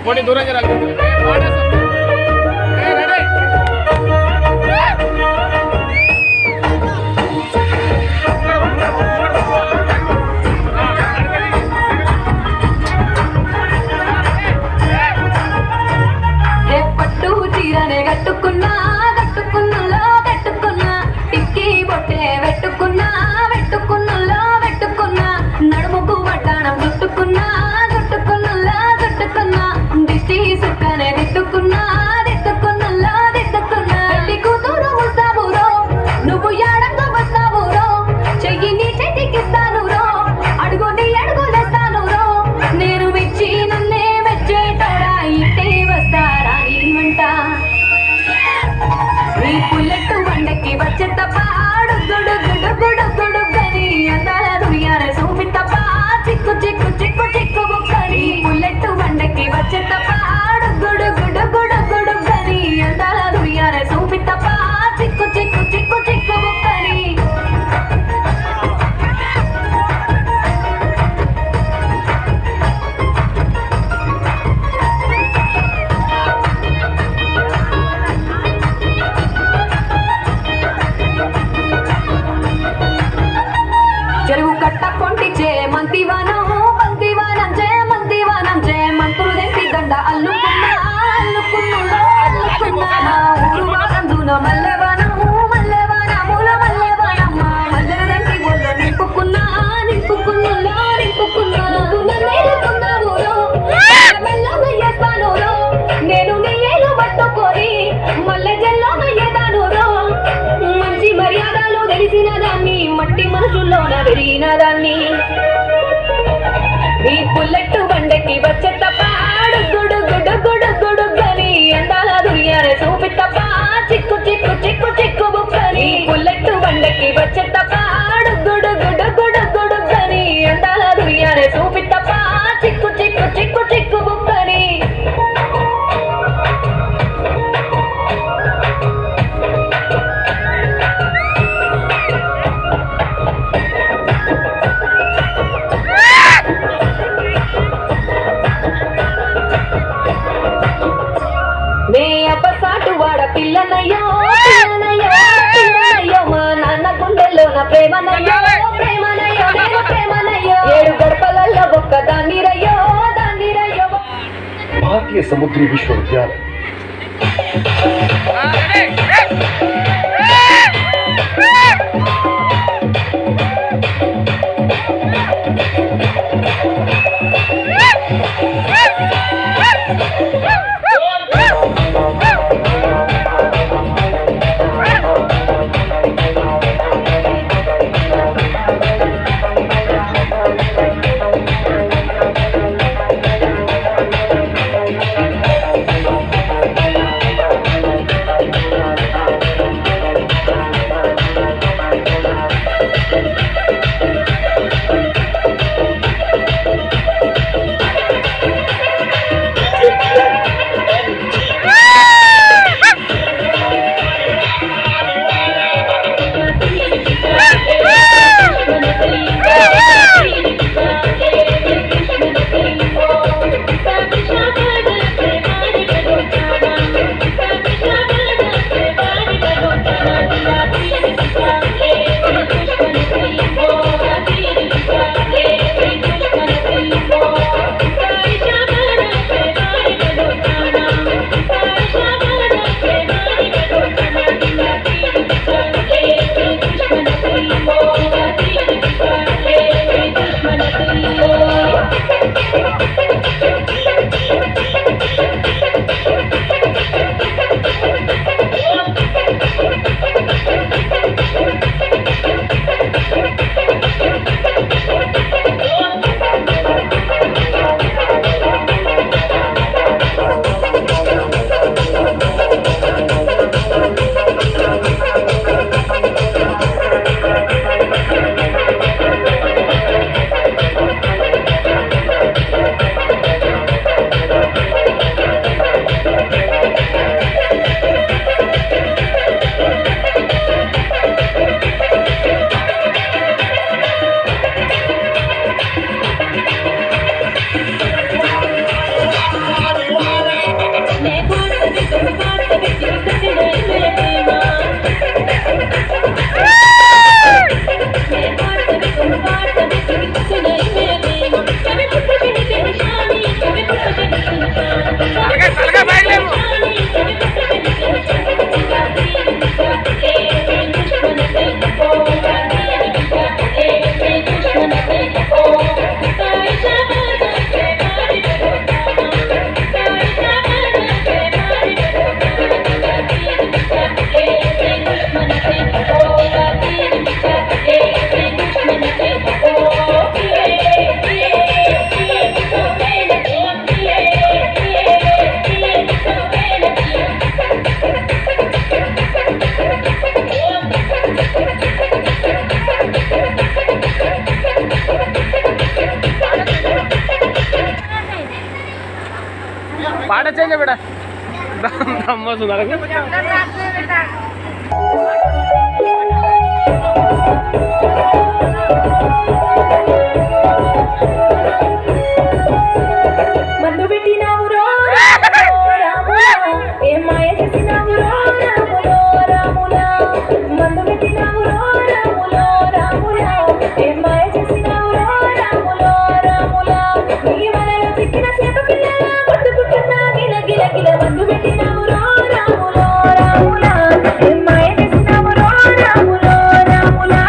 పోనీ దూరం జరగాలి పట్టు చీరనే కట్టుకున్నా కట్టుకున్నలో కట్టుకున్నా టిక్కీ బొట్టే పెట్టుకున్నా పెట్టుకున్నలో పెట్టుకున్నా నడుముకు వడ్డాణం చుట్టుకున్నా చుట్టుకున్నలో చుట్టుకున్నా దిష్టి సుక్కనే దిద్దుకున్నా దిద్దుకున్నలో దిద్దుకున్నా పెళ్లి కూతురు వస్తావురో నువ్వు యాడంగా వస్తావురో చెయ్యి నీ చేతికిస్తాను రో అడుగుని అడుగులేస్తాను రో నేను మెచ్చి నన్నే మెచ్చేటోడా ఇంటే వస్తారా నీమంట నీ పుల్లెట్టు బండకి వచ్చే తప్ప అడుగుడు గుడు గుడు గుడు గని అందాల దునియాల సూపి తప్ప చిక్కు చిక్కు చిక్కు చిక్కు బుక్కని పుల్లెట్టు బండకి వచ్చే తప్ప అడుగుడు గుడు గుడు గుడు గని అందాల దునియాల సూపి తప్ప చిక్కు చిక్కు చిక్కు చిక్కు బుక్కని చెరువు కట్ట పొంటిచే మంతివానం మంతివానం చే మంతివానం చే మంత్రులు తెంపి దండ అల్లుకున్నా అల్లుకున్నులో అల్లుకున్నా ఊరు వారందున మల్లెవానం మల్లెవానముల మల్లెవానమ్మ మల్లెలు తెంపి ఒళ్ళు నింపుకున్నా నింపుకున్నులో నింపుకున్నా నువ్వు నన్నేలుకున్నావురో మెల్లగా చేస్తానురో నేను నీ ఏలు పట్టుకొని మల్లె జల్లో నయ్యేదానురో మంచి మర్యాదలు తెలిసిన దాన్ని మట్టి మనుషుల్లోన పెరిగిన దాన్ని నీ పుల్లెట్టు బండకి వచ్చే తప్ప గుడు గుడు గుడు గుడు గని అందాల దునియానే చూపి తప్ప చిక్కు చిక్కు చిక్కు చిక్కు బుక్కని పుల్లెట్టు బండకి వచ్చే తప్ప గుడు గుడు గుడు గుడు గని అందాల దునియానే చూపి తప్ప చిక్కు చిక్కు చిక్కు చిక్కు బుక్కని నే అప్పసాటు వాడ పిల్లనయ్యో పిల్లనయ్యో పిల్లనయ్యో మా నాన్న గుండెల్లో నా ప్రేమనయ్యో ప్రేమనయ్యో నేను ప్రేమనయ్యో ఏడు గడపలలో ఒక్క దాన్నిరయ్యో దాన్నిరయ్యో भारतीय समुद्री विश्वविद्यालय పాట చేంజ్ బేట దమ్మొస్తుంది మందు పెట్టినావు రో రాములా ఏం మాయ చేసినావు రో రాములో రాములా మందు పెట్టినావు రో రాములో రాములా ఏం మాయ చేసినావు రో రాములో రాములా నీ మనలో చిక్కిన చేప పిల్లల కొట్టుకుంటున్నా గిల గిల గిల మందు పెట్టినావు రో రాములో రాములా ఏం మాయ చేసినావు రో రాములో రాములా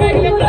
Thank you.